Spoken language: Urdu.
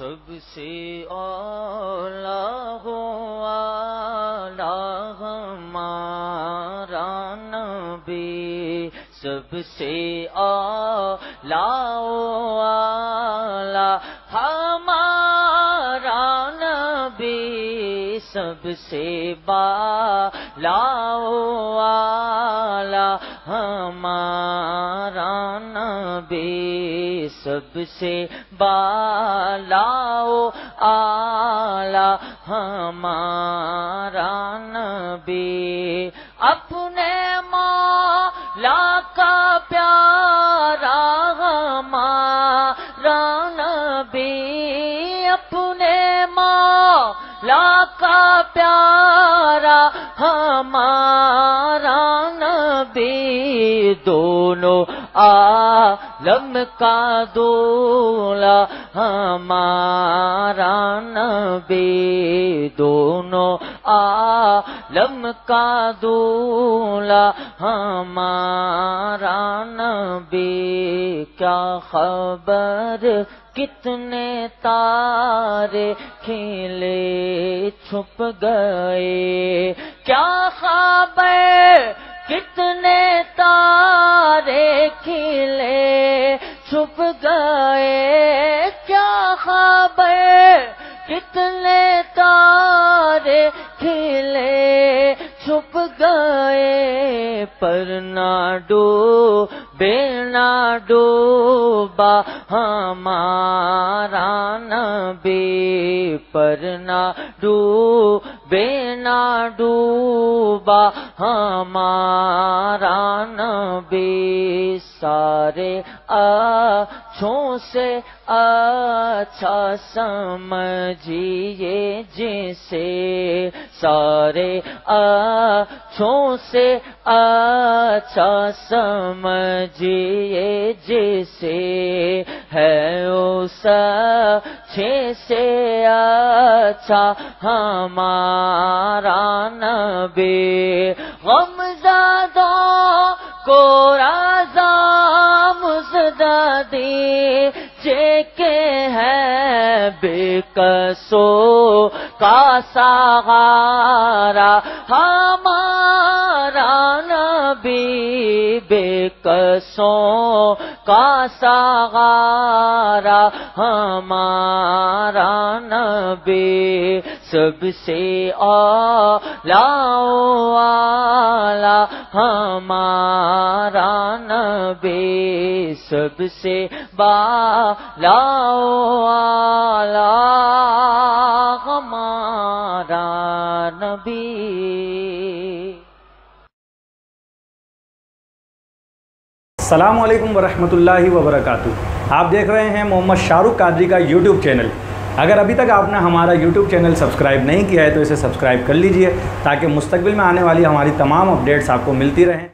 سب سے اولا والا ہمارا نبی، سب سے اولا والا ہمارا نبی، سب سے بالا والا ہمارا نبی، سب سے بالا اعلی ہمارا نبی، اپنے مولا کا پیارا ہمارا نبی، اپنے مولا کا پیارا ہمارا نبی، دونوں عالم کا دولا ہمارا نبی، دونوں عالم کا دولا ہمارا نبی، کیا خبر کتنے تارے کھلے چھپ گئے، کیا خبر کتنے تارے کھلے چھپ گئے، کیا خبر کتنے تارے کھلے چھپ گئے، پر نہ ڈوبے نہ ڈوبا ہمارا نبی، پر نہ ڈوبے نہ ڈوبا ہمارا نبی، سارے اچھوں سے اچھا سمجھیے جسے، سارے اچھوں سے اچھا سمجھیے جسے، ہے اس اچھے سے اچھا ہمارا نبی، غمزدوں کو رضا مزدہ دیجئے کہ ہے بے کسوں کا سہارا ہمارا نبی، بے کسوں کا سہارا ہمارا نبی، سب سے اولا والا ہمارا نبی، سب سے بالا والا ہمارا نبی۔ السلام علیکم ورحمۃ اللہ وبرکاتہ، آپ دیکھ رہے ہیں محمد شاہ رخ قادری کا یوٹیوب چینل۔ اگر ابھی تک آپ نے ہمارا یوٹیوب چینل سبسکرائب نہیں کیا ہے تو اسے سبسکرائب کر لیجئے تاکہ مستقبل میں آنے والی ہماری تمام اپڈیٹس آپ کو ملتی رہیں۔